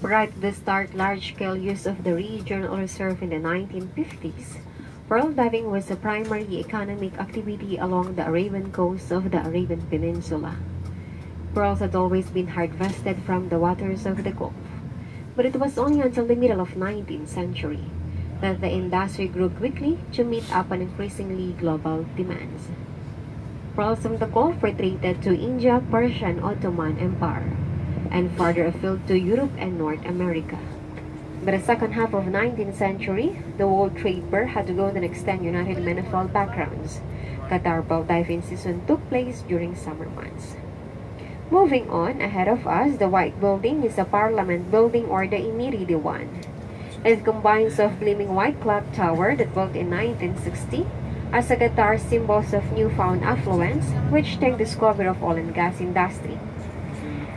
Prior to the start large-scale use of the regional reserve in the 1950s, pearl diving was a primary economic activity along the Arabian coast of the Arabian Peninsula. Pearls had always been harvested from the waters of the Gulf, but it was only until the middle of 19th century that the industry grew quickly to meet up an increasingly global demands. Pearls from the Gulf were traded to India, Persia, and Ottoman Empire, and farther afield to Europe and North America. By the second half of 19th century, the world trade pair had grown and extend united manifold backgrounds. Qatar pearl diving season took place during summer months. Moving on, ahead of us, the white building is the Parliament building or the Emiri Diwan. It combines of gleaming white clock tower that built in 1960 as a Qatar symbols of newfound affluence, which thank the discovery of oil and gas industry.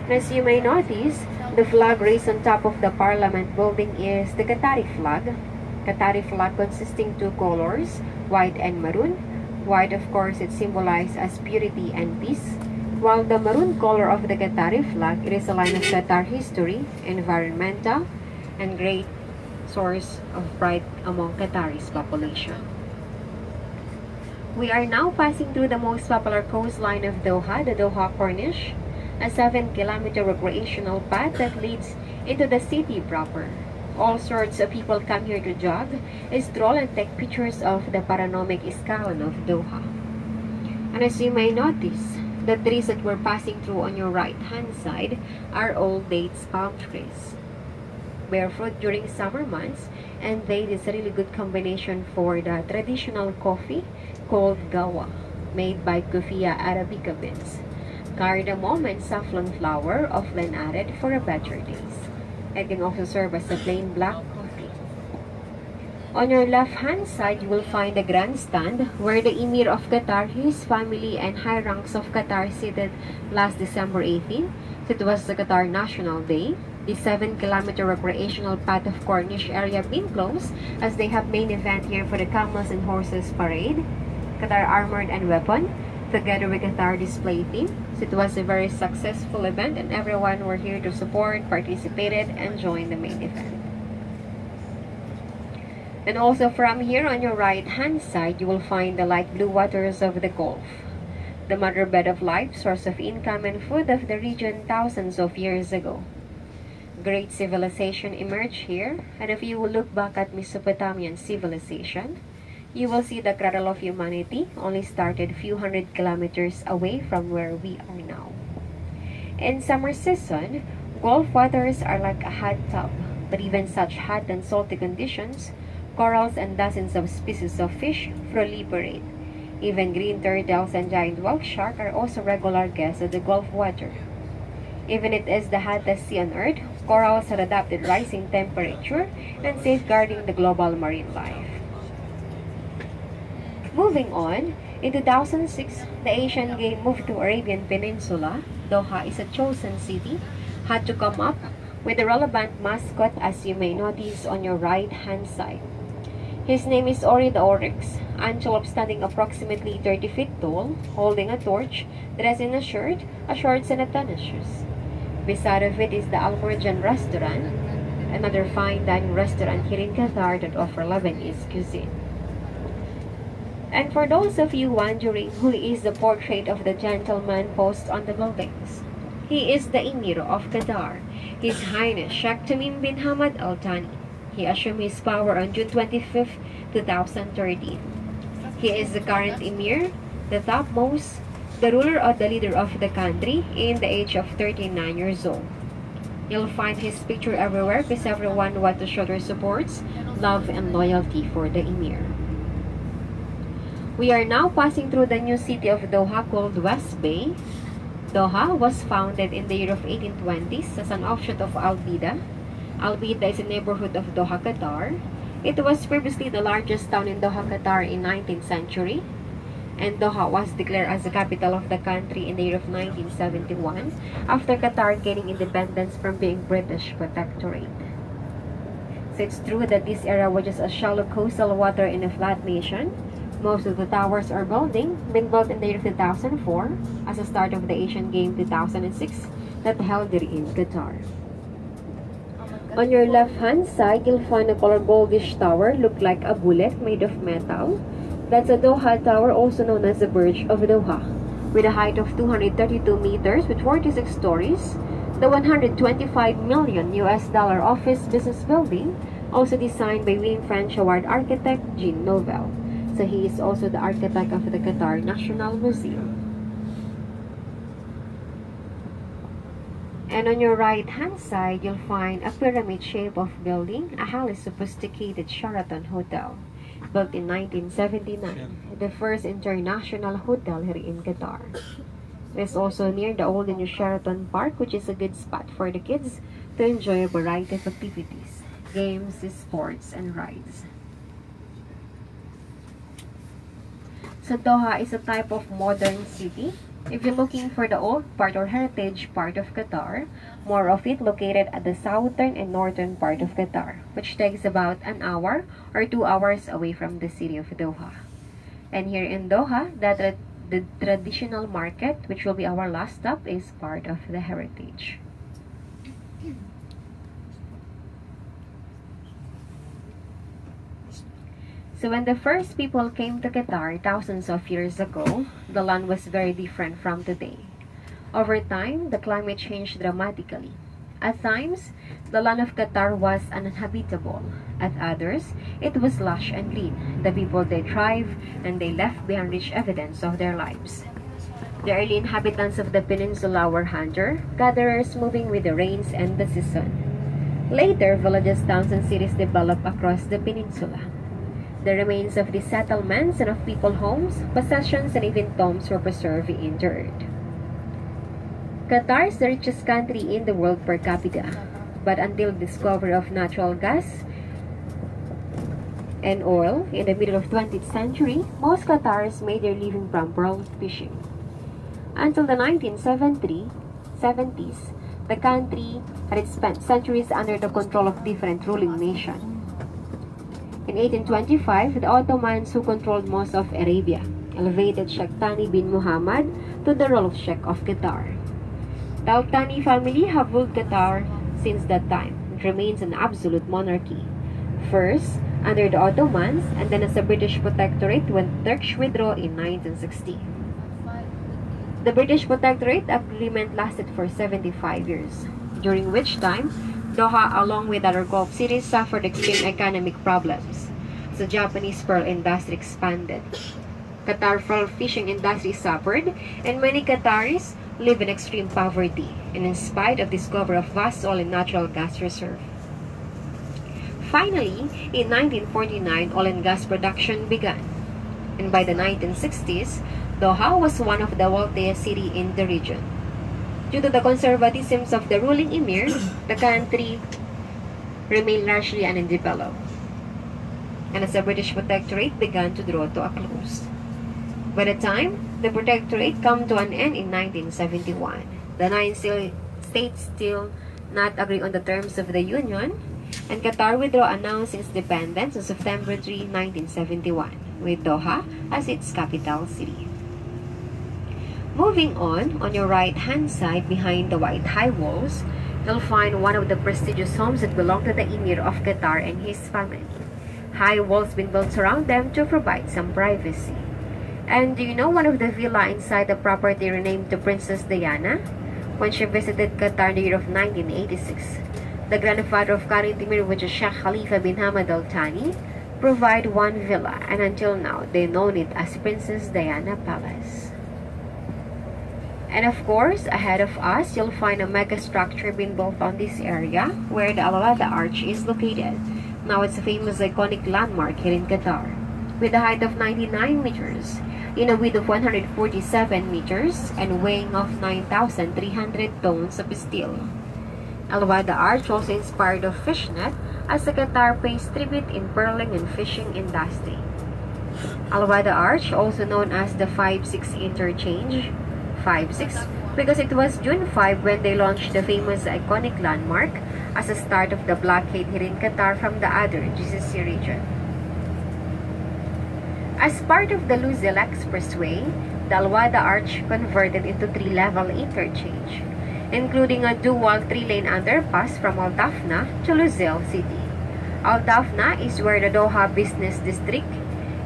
And as you may notice, the flag raised on top of the Parliament building is the Qatari flag. Qatari flag consisting two colors, white and maroon. White, of course, it symbolizes as purity and peace, while the maroon color of the Qatari flag, it is a line of Qatar history, environmental, and great source of pride among Qatari's population. We are now passing through the most popular coastline of Doha, the Doha Corniche, a 7-kilometer recreational path that leads into the city proper. All sorts of people come here to jog, stroll, and take pictures of the panoramic skyline of Doha. And as you may notice, the trees that we're passing through on your right-hand side are all dates palm trees. Bear fruit during summer months, and date is a really good combination for the traditional coffee called gawa, made by Coffea arabica beans. Cardamom and saffron flour often added for a better taste. It can also serve as a plain black coffee. On your left-hand side, you will find the grandstand where the Emir of Qatar, his family, and high ranks of Qatar seated last December 18. It was the Qatar National Day. The 7-kilometer recreational path of Corniche area being closed as they have main event here for the Camels and Horses Parade. Qatar Armored and Weapon, together with Qatar display team. So it was a very successful event and everyone were here to support, participated, and join the main event. And also from here on your right hand side, you will find the light blue waters of the Gulf, the mother bed of life, source of income and food of the region thousands of years ago. Great civilization emerged here, and if you will look back at Mesopotamian civilization, you will see the cradle of humanity only started few hundred kilometers away from where we are now. In summer season, Gulf waters are like a hot tub, but even such hot and salty conditions, corals and dozens of species of fish proliferate. Even green turtles and giant whale shark are also regular guests of the Gulf water. Even it is the hottest sea on earth, corals have adapted rising temperature and safeguarding the global marine life. Moving on, in 2006, the Asian Game moved to Arabian Peninsula. Doha is a chosen city, had to come up with a relevant mascot as you may notice on your right hand side. His name is Ori the Oryx, antelope standing approximately 30 feet tall, holding a torch, dressed in a shirt, shorts, and a tennis shoes. Beside of it is the Al Murjan restaurant, another fine dining restaurant here in Qatar that offer Lebanese cuisine. And for those of you wondering who is the portrait of the gentleman posted on the buildings, he is the Emir of Qatar, His Highness Sheikh Tamim bin Hamad Al Thani. He assumed his power on June 25, 2013. He is the current Emir, the topmost, the ruler or the leader of the country in the age of 39 years old. You'll find his picture everywhere because everyone wants to show their supports, love, and loyalty for the Emir. We are now passing through the new city of Doha called West Bay. Doha was founded in the year of 1820s as an offshoot of Al Bida. Al Bida is a neighborhood of Doha, Qatar. It was previously the largest town in Doha, Qatar in 19th century. And Doha was declared as the capital of the country in the year of 1971 after Qatar gaining independence from being British protectorate. So it's true that this area was just a shallow coastal water in a flat nation. Most of the towers or buildings been built in the year 2004 as a start of the Asian Games 2006 that held here in Qatar. On your left-hand side, you'll find a color goldish tower, look like a bullet made of metal. That's a Doha Tower, also known as the Burj of Doha, with a height of 232 meters with 46 stories. The 125 million US dollar office business building, also designed by winning French award architect Jean Nouvel. So he is also the architect of the Qatar National Museum. And on your right-hand side, you'll find a pyramid shape of building, a highly sophisticated Sheraton Hotel, built in 1979, the first international hotel here in Qatar. It's also near the old and new Sheraton Park, which is a good spot for the kids to enjoy a variety of activities, games, sports, and rides. So Doha is a type of modern city. If you're looking for the old part or heritage part of Qatar, more of it located at the southern and northern part of Qatar, which takes about an hour or 2 hours away from the city of Doha. And here in Doha, the traditional market, which will be our last stop, is part of the heritage. So when the first people came to Qatar thousands of years ago, the land was very different from today. Over time, the climate changed dramatically. At times, the land of Qatar was uninhabitable. At others, it was lush and green. The people they thrived and they left behind rich evidence of their lives. The early inhabitants of the peninsula were hunter-gatherers moving with the rains and the season. Later, villages, towns, and cities developed across the peninsula. The remains of these settlements and of people's homes, possessions, and even tombs were preserved in the earth. Qatar is the richest country in the world per capita, but until the discovery of natural gas and oil in the middle of 20th century, most Qataris made their living from pearl fishing. Until the 1970s, the country had spent centuries under the control of different ruling nations. In 1825, the Ottomans, who controlled most of Arabia, elevated Sheikh Thani bin Muhammad to the role of Sheikh of Qatar. The Al Thani family have ruled Qatar since that time. It remains an absolute monarchy. First, under the Ottomans, and then as a British protectorate when the Turks withdrew in 1960. The British protectorate agreement lasted for 75 years, during which time Doha, along with other Gulf cities, suffered extreme economic problems. The Japanese pearl industry expanded. Qatar pearl fishing industry suffered, and many Qataris live in extreme poverty, and in spite of discovery of vast oil and natural gas reserve. Finally, in 1949, oil and gas production began, and by the 1960s, Doha was one of the wealthiest cities in the region. Due to the conservatism of the ruling emir, the country remained largely undeveloped, and as the British protectorate began to draw to a close. By the time the protectorate came to an end in 1971, the nine states still not agree on the terms of the union, and Qatar withdrew announcing its independence on September 3, 1971, with Doha as its capital city. Moving on your right-hand side, behind the white high walls, you'll find one of the prestigious homes that belong to the Emir of Qatar and his family. High walls been built around them to provide some privacy. And do you know one of the villa inside the property renamed to Princess Diana? When she visited Qatar in the year of 1986, the grandfather of current Emir, which is Sheikh Khalifa bin Hamad Al Thani, provide one villa, and until now they know it as Princess Diana Palace. And of course, ahead of us, you'll find a mega structure being built on this area where the Al-Wada Arch is located. Now it's a famous iconic landmark here in Qatar, with a height of 99 meters, in a width of 147 meters, and weighing of 9,300 tons of steel. Al-Wada Arch also inspired of fishnet, as the Qatar pays tribute in pearling and fishing industry. Al-Wada Arch, also known as the 5-6 interchange, 5-6, because it was June 5 when they launched the famous iconic landmark as a start of the blockade here in Qatar from the other GCC region. As part of the Lusail Expressway, the Al-Wada Arch converted into 3-level interchange. including a dual 3-lane underpass from Al Dafna to Lusail City. Al Dafna is where the Doha Business District,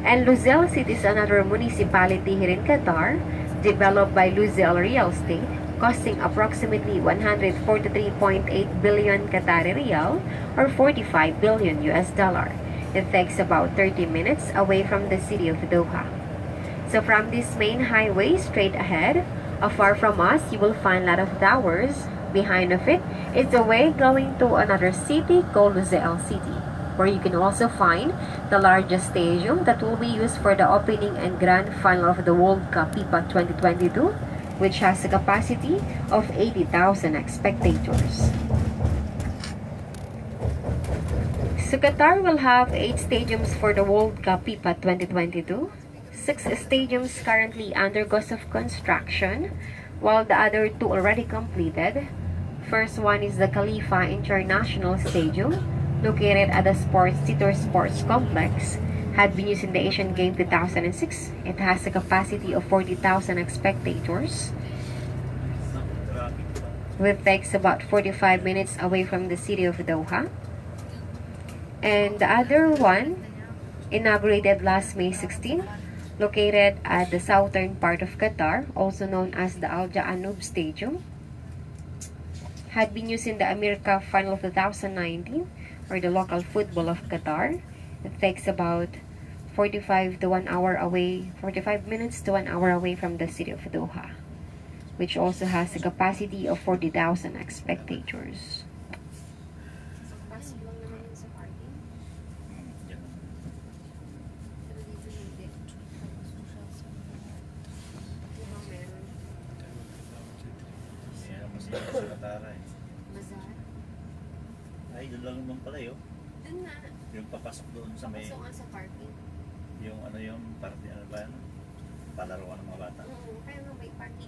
and Lusail City is another municipality here in Qatar, developed by Lusail Real Estate, costing approximately 143.8 billion Qatari Riyal or 45 billion US dollar. It takes about 30 minutes away from the city of Doha. So from this main highway straight ahead, far from us, you will find a lot of towers. Behind of it is a way going to another city called Lusail City, where you can also find the largest stadium that will be used for the opening and grand final of the World Cup FIFA 2022, which has a capacity of 80,000 spectators. So Qatar will have 8 stadiums for the World Cup FIFA 2022. 6 stadiums currently undergoes of construction, while the other 2 already completed. First one is the Khalifa International Stadium, located at the Titor Sports Complex. Had been used in the Asian Games 2006. It has a capacity of 40,000 spectators. It takes about 45 minutes away from the city of Doha. And the other one, inaugurated last May 16, located at the southern part of Qatar, also known as the Al Ja'anoub Stadium. Had been used in the Emiri Cup final of 2019, or the local football of Qatar. It takes about 45 minutes to 1 hour away from the city of Doha, which also has a capacity of 40,000 spectators. Ay, doon lang naman pala yun. Doon na. Yung papasok doon sa may... Papasok nga sa parking. Yung ano yung party, ano ba yan? Palaruan ng mga bata. Kaya nga may parking.